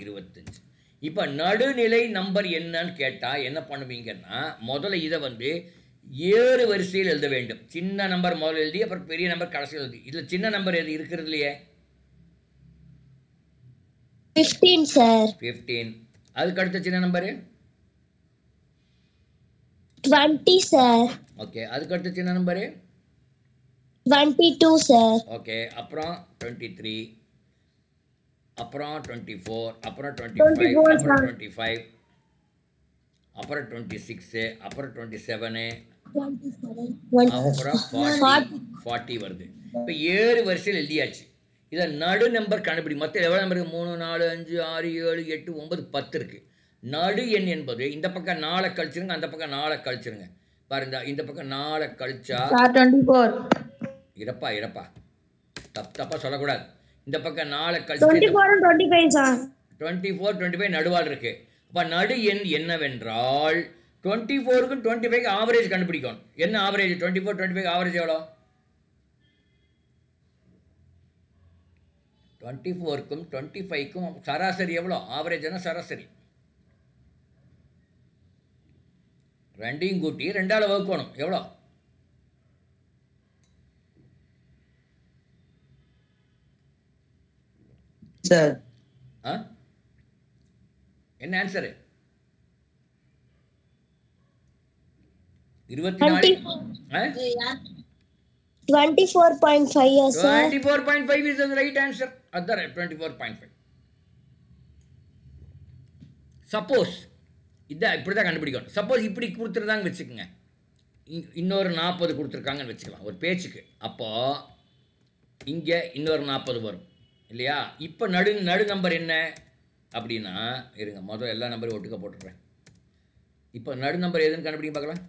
S1: 25. இப்போ நடுநிலை நம்பர் என்னன்னு கேட்டால் என்ன பண்ணுவீங்கன்னா முதல்ல இதை ஏறு வரிசையில் எழுத வேண்டும். சின்ன நம்பர் முதல்ல எழுதி அப்புறம் பெரிய நம்பர் கடைசியில் எழுதி. இதில் சின்ன நம்பர் எது இருக்கிறது இல்லையே?
S2: 15 சார்.
S1: 15. அதுக்கு அடுத்த சின்ன நம்பரு
S2: 20 சார்.
S1: ஓகே, அதுக்கு அடுத்த சின்ன நம்பரு
S2: 22 சார்.
S1: ஓகே, அப்புறம் 23, அப்புறம் 24, அப்புறம் 25, அப்புறம் 25, அப்புறம் 26, அப்புறம் 27, அப்புறம் 40 வருது. இப்போ ஏறு வரிசையில் எழுதியாச்சு. இதை நடு நம்பர் கண்டுபிடி. மொத்தம் எவ்வளோ நம்பர் இருக்குது? 3 4 5 6 7 8 9 10 இருக்குது. நடு எண் என்பது இந்த பக்கம் 4 கழிச்சிருங்க, அந்த பக்கம் 4 கழிச்சிருங்க. பாருங்க, இந்த பக்கம் 4 கழிச்சா
S3: 24.
S1: இருப்பா தப்பாக சொல்லக்கூடாது. இந்த பக்கம் 4
S3: 24
S1: கழிச்சு
S3: and 25 சார்.
S1: 24 25 நடுவால் இருக்குது. அப்போ நடு எண் என்னவென்றால் 24க்கும் 25க்கு ஆவரேஜ் கண்டுபிடிக்கணும். என்ன ஆவரேஜ்? 24 25 ஆவரேஜ் எவ்வளோ? 24க்கும் 25க்கும் சராசரி எவ்வளோ? ஆவரேஜ்னா சராசரி. ரெண்டையும் கூட்டி 2ஆல் வகுக்கணும். எவ்வளோ?
S5: சார்
S1: ஆ என்ன answer? 24
S2: 24.5 sir.
S1: 24.5 is the right answer. That's right, 24.5. Suppose இதான் இப்படி தான் கண்டுபிடிக்கணும். சப்போஸ் இப்படி கொடுத்துருந்தாங்கன்னு வச்சுக்கோங்க, இன்னொரு 40 கொடுத்துருக்காங்கன்னு வச்சுக்கலாம் ஒரு பேச்சுக்கு. அப்போது இங்கே இன்னொரு 40 வரும் இல்லையா? இப்போ நடு நம்பர் என்ன அப்படின்னா, இருங்க முதல் எல்லா நம்பரையும் ஒட்டுக்க போட்டுடுறேன். இப்போ நடு நம்பர் எதுன்னு கண்டுபிடிக்க பார்க்கலாம்.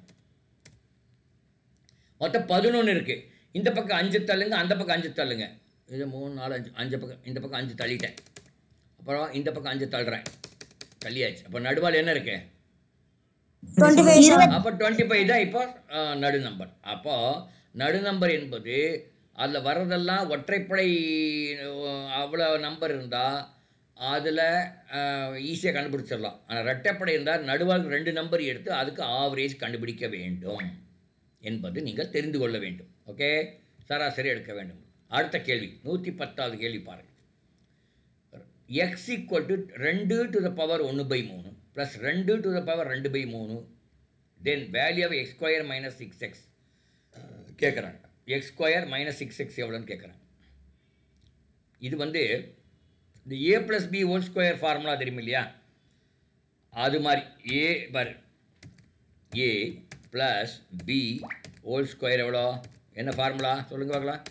S1: மொத்தம் 11 இருக்குது. இந்த பக்கம் 5 தள்ளுங்க, அந்த பக்கம் 5 தள்ளுங்க. இது 3 4 5 5 பக்கம், இந்த பக்கம் 5 தள்ளிட்டேன். அப்புறம் இந்த பக்கம் 5 தள்ளுறேன், தள்ளியாச்சு. அப்போ நடுவால் என்ன இருக்கு?
S3: 25.
S1: அப்போ 25 தான் இப்போ நடு நம்பர். அப்போது நடு நம்பர் என்பது அதில் வர்றதெல்லாம் ஒற்றைப்படை அவ்வளோ நம்பர் இருந்தால் அதில் ஈஸியாக கண்டுபிடிச்சிடலாம். ஆனால் ரெட்டைப்படை இருந்தால் நடுவால் 2 நம்பர் எடுத்து அதுக்கு ஆவரேஜ் கண்டுபிடிக்க வேண்டும் என்பது நீங்கள் தெரிந்து கொள்ள வேண்டும். ஓகே, சராசரி எடுக்க வேண்டும். அடுத்த கேள்வி 110வது கேள்வி பாருங்கள். x = 2 to the power 1/3 plus 2 to the power 2/3 then value of x square minus 6x கேட்குறாங்க. x square minus 6x எவ்வளோன்னு கேட்குறாங்க. இது வந்து இந்த a + b whole square formula தெரியும் இல்லையா? அது மாதிரி a + b ஹோல் ஸ்கொயர் எவ்வளோ? என்ன ஃபார்முலா சொல்லுங்க பார்க்கலாம்.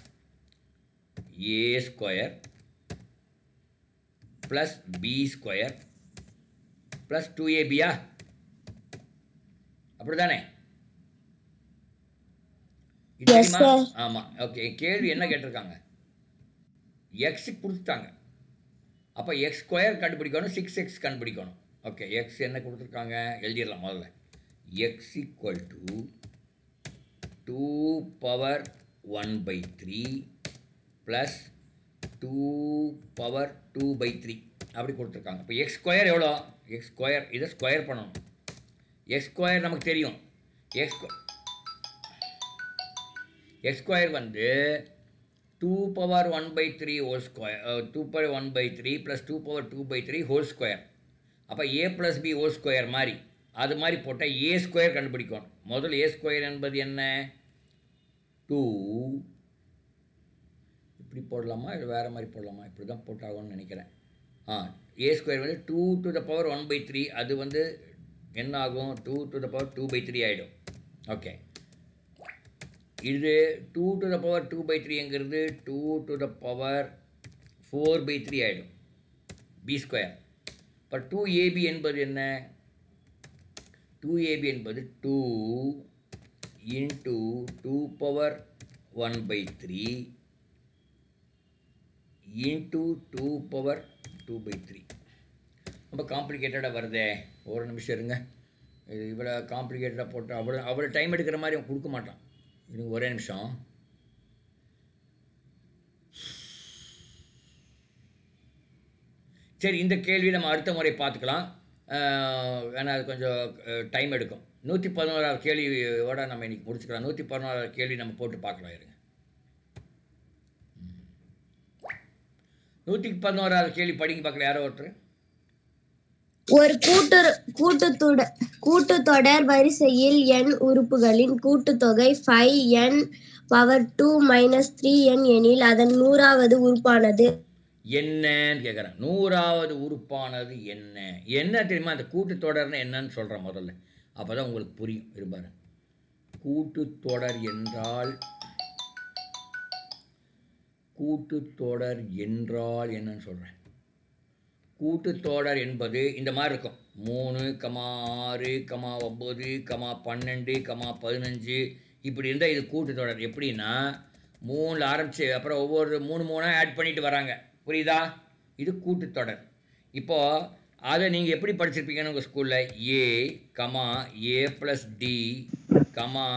S1: a square plus B square plus 2ab அப்படி தானே? ஆமாம். ஓகே, கேள்வி என்ன கேட்டிருக்காங்க? எக்ஸ் கொடுத்துட்டாங்க. அப்போ எக்ஸ் ஸ்கொயர் கண்டுபிடிக்கணும், 6x கண்டுபிடிக்கணும். ஓகே, எக்ஸ் என்ன கொடுத்துருக்காங்க எழுதிடலாம் முதல்ல. எக்ஸ் = 2 power 1/3 ப்ளஸ் 2 power 2/3 அப்படி கொடுத்துருக்காங்க. இப்போ எக்ஸ் ஸ்கொயர் எவ்வளோ? எக்ஸ் ஸ்கொயர் இதை ஸ்கொயர் பண்ணணும். எக்ஸ் ஸ்கொயர் நமக்கு தெரியும். எக்ஸ் ஸ்கொயர் வந்து 2 power 1/3 whole square, 2 power 1/3 plus 2 power 2/3 whole square. அப்போ a + b ஹோல் ஸ்கொயர் மாதிரி அது மாதிரி போட்டால் a ஸ்கொயர் கண்டுபிடிக்கணும். முதல் a ஸ்கொயர் என்பது என்ன? 2 இப்படி போடலாமா இல்லை வேறு மாதிரி போடலாமா? இப்படி தான் போட்டாகணும்னு நினைக்கிறேன். a ஸ்கொயர் வந்து 2 to the power 1/3 அது வந்து என்ன ஆகும்? 2 to the power 2/3 ஆகிடும். ஓகே, இது 2 to the power 2/3ங்கிறது 2 to the power 4/3 ஆகிடும் b ஸ்கொயர். இப்போ 2ab என்பது என்ன? 2ab என்பது 2 into 2 power 1/3 into 2 power 2/3. ரொம்ப காம்ப்ளிகேட்டடாக வருதே. ஒரு நிமிஷம் இருங்க. இது இவ்வளோ காம்ப்ளிகேட்டடாக போட்டால் அவ்வளோ டைம் எடுக்கிற மாதிரி அவன் கொடுக்க மாட்டான். இது ஒரே நிமிஷம். சரி, இந்த கேள்வி நம்ம அடுத்த முறை பார்த்துக்கலாம். ஏன்னா அது கொஞ்சம் டைம் எடுக்கும். 111வது கேள்வியோட நம்ம இன்றைக்கி முடிச்சுக்கலாம். 111வது கேள்வி நம்ம போட்டு பார்க்கலாம். இருங்க. 111வது கேள்வி படிங்க பார்க்கல யாரோ ஒருத்தர்.
S2: ஒரு கூட்டுத்தொடர் வரிசையில் n உறுப்புகளின் கூட்டுத்தொகை 5n power 2 - 3n எனில் அதன் 100வது உறுப்பானது
S1: என்னன்னு கேட்குறேன். 100வது உறுப்பானது என்ன? என்ன தெரியுமா? அந்த கூட்டுத்தொடர்னு என்னன்னு சொல்கிறேன் முதல்ல, அப்போ தான் உங்களுக்கு புரியும். இருப்பாரு, கூட்டுத்தொடர் என்றால் என்னன்னு சொல்கிறேன். கூட்டுத்தொடர் என்பது இந்த மாதிரி இருக்கும். 3, 6, 9, 12, 15 இப்படி இருந்தால் இது கூட்டுத்தொடர். எப்படின்னா 3ல் ஆரம்பிச்சு அப்புறம் ஒவ்வொரு 3 3 ஆட் பண்ணிட்டு வராங்க. புரியுதா? இது கூட்டுத்தொடர். இப்போது அதை நீங்கள் எப்படி படிச்சிருப்பீங்கன்னு உங்கள் ஸ்கூலில் ஏ கமா ஏ ப்ளஸ் டி கமா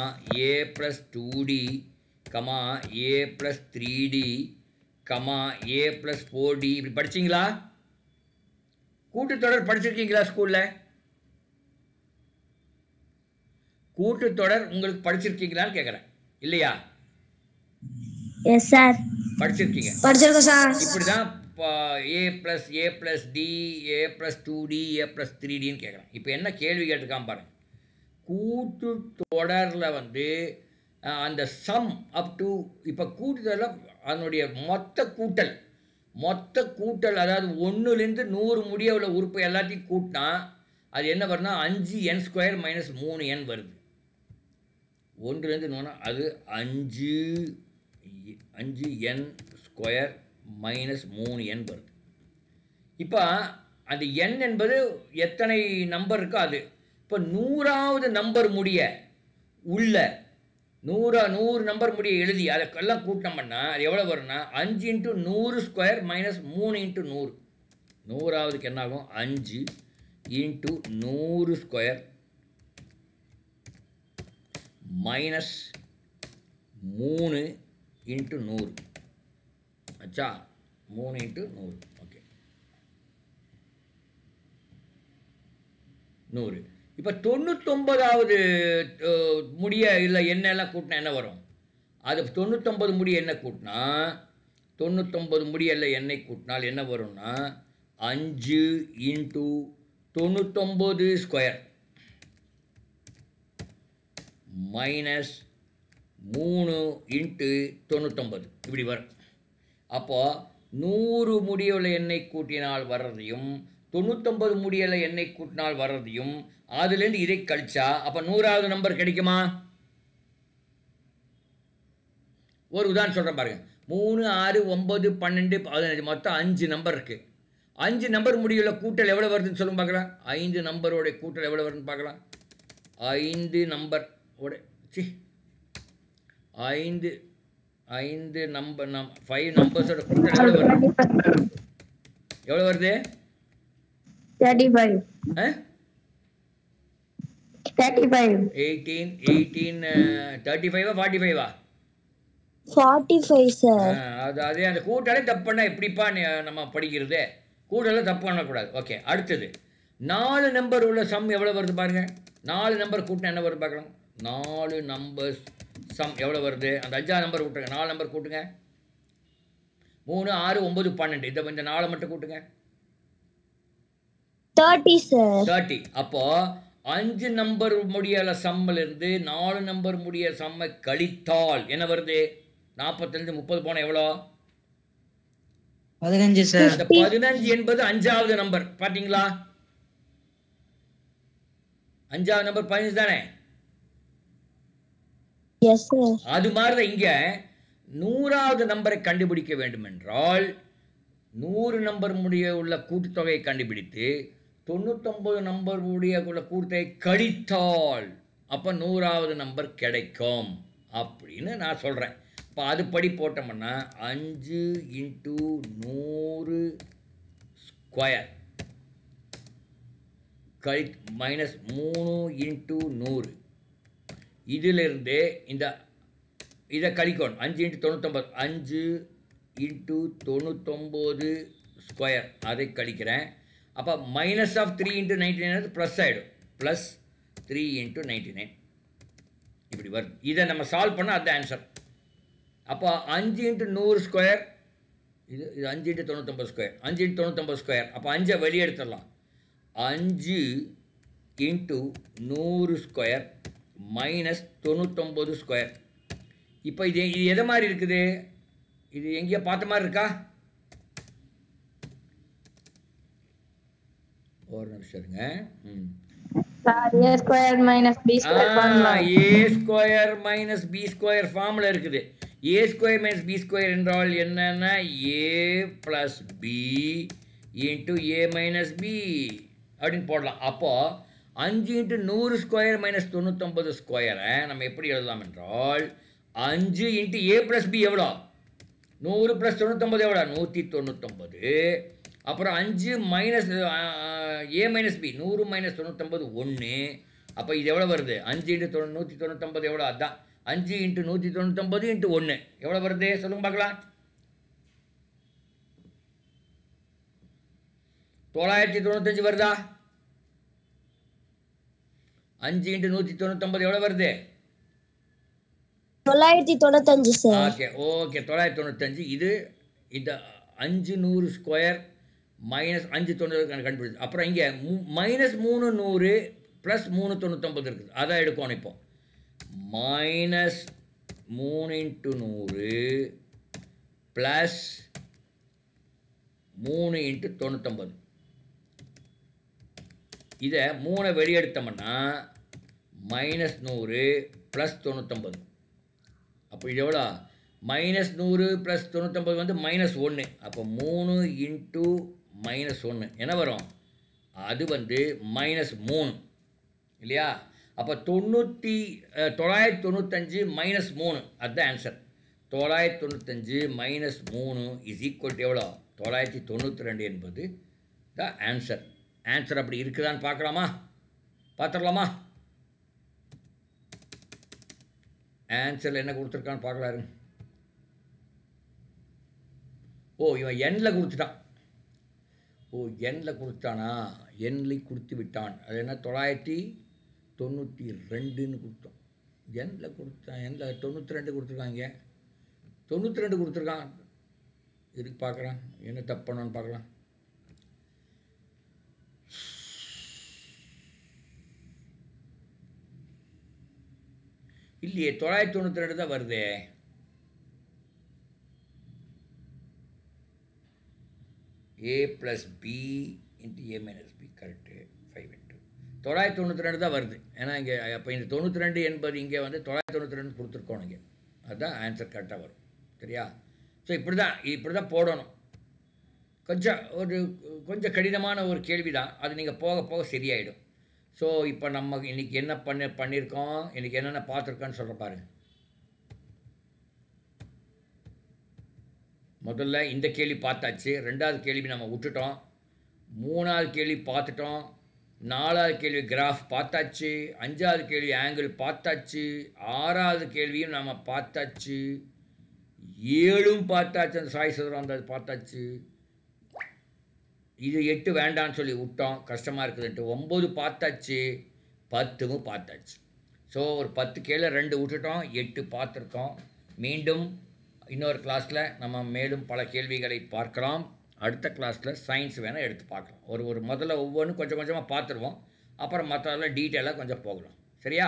S1: ஏ ப்ளஸ் 2d கமா ஏ ப்ளஸ் 3d கமா ஏ ப்ளஸ் 4d இப்படி படிச்சிங்களா? கூட்டுத்தொடர் படிச்சிருக்கீங்களா ஸ்கூலில்? கூட்டுத்தொடர் உங்களுக்கு படிச்சிருக்கீங்களான்னு கேட்குறேன். இல்லையா?
S2: Yes sir.
S1: படிச்சிருக்கீங்க.
S3: படிச்சிருக்கோம் சார்.
S1: இப்படி தான் ஏ ப்ளஸ் டி ஏ ப்ளஸ் 2d ஏ ப்ளஸ் 3dன்னு கேட்குறேன். இப்போ என்ன கேள்வி கேட்டிருக்கான் பாருங்க. கூட்டுத்தொடரில் வந்து அந்த சம் அப் டு இப்போ கூட்டுத்தொடரில் அதனுடைய மொத்த கூட்டல் அதாவது 1லேருந்து 100 முடிய உள்ள உறுப்பு எல்லாத்தையும் கூட்டினா அது என்ன வருதுன்னா 5n² மைனஸ் 3n வருது. 1லேருந்து 100 அது 5n² மைனஸ் 3n வருது. இப்போ அந்த n என்பது எத்தனை நம்பர் இருக்கோ அது. இப்போ 100வது நம்பர் முடிய உள்ள 100 நம்பர் முடிய எழுதி அதெல்லாம் கூட்டினோம்னா அது எவ்வளோ வரும்னா 5 × 100² மைனஸ் 3 × 100. 100வதுக்கு என்ன ஆகும்? 5 × 100² மைனஸ் 3 × 100. அச்சா 3 × 100. ஓகே 100. இப்போ 99வது முடிய இல்லை எண்ணெல்லாம் கூட்டினா என்ன வரும்? அது 99 முடிய எண்ணெய் கூட்டினா 99 முடிய இல்லை எண்ணெய் கூட்டினால் என்ன வரும்னா 5 × 99² மைனஸ் 3 × 99 இப்படி வரும். அப்போது 100 முடியுள்ள எண்ணெய் கூட்டினால் வர்றதையும் 99 முடியல எண்ணெய் கூட்டினால் வர்றதையும் அதுலேருந்து இதை கழிச்சா அப்போ 100வது நம்பர் கிடைக்குமா? ஒரு உதாரணம் சொல்கிறேன் பாருங்க. 3 6 9 12 15 மொத்தம் 5 நம்பர் இருக்குது. 5 நம்பர் முடியுள்ள கூட்டல் எவ்வளோ வருதுன்னு சொல்லுங்க பார்க்கலாம். 5 நம்பரோட கூட்டல் எவ்வளோ வருதுன்னு பார்க்கலாம். 5 நம்பர் 5 நம்பர் 5 நம்பர்ஸோட கூட்டல் எவ்வளோ வருது? எவ்வளோ வருது?
S2: 35. 35.
S1: 18 35 45
S2: 45 சார்.
S1: அதே அந்த கூட்டாலே தப்பு பண்ணால் எப்படிப்பா நம்ம படிக்கிறது? கூட்டெல்லாம் தப்பு பண்ணக்கூடாது. ஓகே, அடுத்தது 4 நம்பர் உள்ள சம் எவ்வளோ வருது பாருங்க. 4 நம்பர் கூட்டினா என்ன வருது பார்க்கலாம். 4 நம்பர் சம் எவ்வளோ வருது? அந்த 5ஆவது நம்பர் கூட்டுங்க. 4 நம்பர் கூட்டுங்க. 3 6 9 12 இந்த 4 மட்டும் கூட்டுங்க.
S2: 30 சார்.
S1: 30. அப்போது 5 நம்பர் முடியல சம்மிலிருந்து 4 நம்பர் முடிய சம்மை கழித்தால் என்ன வருது? 40லேருந்து 30 போனால் எவ்வளோ?
S4: 15 சார்.
S1: அந்த 15 என்பது 5வது நம்பர். பார்த்தீங்களா? 5வது நம்பர் 15 தானே?
S2: Yes sir.
S1: அது மாதிரி தான் இங்கே 100வது நம்பரை கண்டுபிடிக்க வேண்டும் என்றால் 100 நம்பர் முடிய உள்ள கூட்டுத்தொகையை கண்டுபிடித்து 99 நம்பர் உடைய உள்ள கூட்டுத்தொகை கழித்தால் அப்போ 100வது நம்பர் கிடைக்கும் அப்படின்னு நான் சொல்கிறேன். இப்போ அதுபடி போட்டோம்னா 5 × 100² மைனஸ் 3 × 100 இதிலிருந்து இதை கழிக்கணும். 5 × 99 5 × 99² அதை கழிக்கிறேன். அப்போ மைனஸ் ஆஃப் 3 × 99 ப்ளஸ் ஆகிடும். ப்ளஸ் 3 × 99 இப்படி வருது. இதை நம்ம சால்வ் பண்ணால் அதுதான் ஆன்சர். அப்போ 5 × 100² இது 5 × 99². 5 × 99². அப்போ 5ஐ வெளியே எடுத்துடலாம். 5 × 100² மைனஸ் 99². இப்போ இது எதை மாதிரி இருக்குது? இது எங்கேயோ பார்த்த மாதிரி இருக்கா? ஒரு நிமிஷம் இருங்க.
S2: A² minus B² formula.
S1: A² minus B² formula இருக்குது. A² minus B² என்றால் என்னன்னா A plus B into A minus B அப்படின்னு போடலாம். அப்போது 5 × 100² மைனஸ் 99² நம்ம எப்படி எழுதலாம் என்றால் 5 இன்ட்டு ஏ ப்ளஸ் பி எவ்வளோ 100 ப்ளஸ் 99 எவ்வளோ 199. அப்புறம் 5 மைனஸ் ஏ மைனஸ் பி 100 மைனஸ் 99 1. அப்போ இது எவ்வளோ வருது 5 இன்ட்டு 199 எவ்வளோ அதுதான் 5 இன்ட்டு 199 இன்ட்டு 1 எவ்வளோ வருது சொல்லுங்க பார்க்கலாம் 995 வருதா 5 இன்ட்டு 199 எவ்வளோ வருது
S2: 995 சார்.
S1: Okay okay 995. இது இந்த 500 ஸ்கொயர் மைனஸ் 590 கண்டுபிடிச்சு. அப்புறம் இங்கே மைனஸ் 300 ப்ளஸ் 399 இருக்குது அதான் எடுக்கணும். இப்போ மைனஸ் 3 இன்ட்டு 100 ப்ளஸ் 3 இன்ட்டு 99. இதை 3 வெளியெடுத்தோம்னா மைனஸ் 100 ப்ளஸ் 99. அப்போ இது எவ்வளோ மைனஸ் 100 ப்ளஸ் 99 வந்து மைனஸ் 1. அப்போ 3 இன்ட்டு மைனஸ் 1 என்ன வரும் அது வந்து மைனஸ் 3 இல்லையா. அப்போ 995 மைனஸ் 3 அதுதான் answer. 995 minus 3 is equal to எவ்வளோ 992 என்பது த ஆன்சர். ஆன்சர் அப்படி இருக்குதான்னு பார்க்கலாமா பார்த்துடலாமா. ஆன்சரில் என்ன கொடுத்துருக்கான்னு பார்க்கலாரு. ஓ இவன் எண்ணில் கொடுத்துட்டான். ஓ எண்ணில் கொடுத்தானா எண்ணில் கொடுத்து விட்டான். அது என்ன 992ன்னு கொடுத்தோம். எண்ணில் கொடுத்தான் எண்ணில் 92 கொடுத்துருக்காங்க 92 கொடுத்துருக்கான். இதுக்கு பார்க்குறான் என்ன தப்பு பண்ணான்னு பார்க்கலாம். இல்லையே 992 தான் வருதே. ஏ ப்ளஸ் பி இன்ட்டு ஏ மைனஸ் பி கரெக்டு 5 இன்ட்டு 992 தான் வருது. ஏன்னா இங்கே அப்போ இந்த 92 என்பது இங்கே வந்து 992 கொடுத்துருக்கோம் இங்கே அதுதான் ஆன்சர் கரெக்டாக வரும் சரியா. ஸோ இப்படி தான் போடணும். கொஞ்சம் கடினமான ஒரு கேள்வி தான் அது. நீங்கள் போக போக சரியாயிடும். ஸோ இப்போ நம்ம இன்றைக்கி என்ன பண்ணியிருக்கோம் இன்றைக்கி என்னென்ன பார்த்துருக்கோன்னு சொல்கிற பாருங்க. முதல்ல இந்த கேள்வி பார்த்தாச்சு. 2வது கேள்வி நம்ம விட்டுட்டோம். 3வது கேள்வி பார்த்துட்டோம். 4வது கேள்வி கிராஃப் பார்த்தாச்சு. 5வது கேள்வி ஆங்கிள் பார்த்தாச்சு. 6வது கேள்வியும் நம்ம பார்த்தாச்சு. 7ம் பார்த்தாச்சு. அந்த சாய் சதுரம் அந்த பார்த்தாச்சு. இது 8 வேண்டான்னு சொல்லி விட்டோம் கஷ்டமாக இருக்குதுன்ட்டு. 9 பார்த்தாச்சு. 10ம் பார்த்தாச்சு. ஸோ ஒரு 10 கேள்வி 2 விட்டுட்டோம் 8 பார்த்துருக்கோம். மீண்டும் இன்னொரு கிளாஸில் நம்ம மேலும் பல கேள்விகளை பார்க்கலாம். அடுத்த கிளாஸில் சயின்ஸ் வேணால் எடுத்து பார்க்கலாம். ஒரு முதல்ல ஒவ்வொன்றும் கொஞ்சம் கொஞ்சமாக பார்த்துருவோம். அப்புறம் மற்றதெல்லாம் டீட்டெயிலாக கொஞ்சம் போகலாம் சரியா.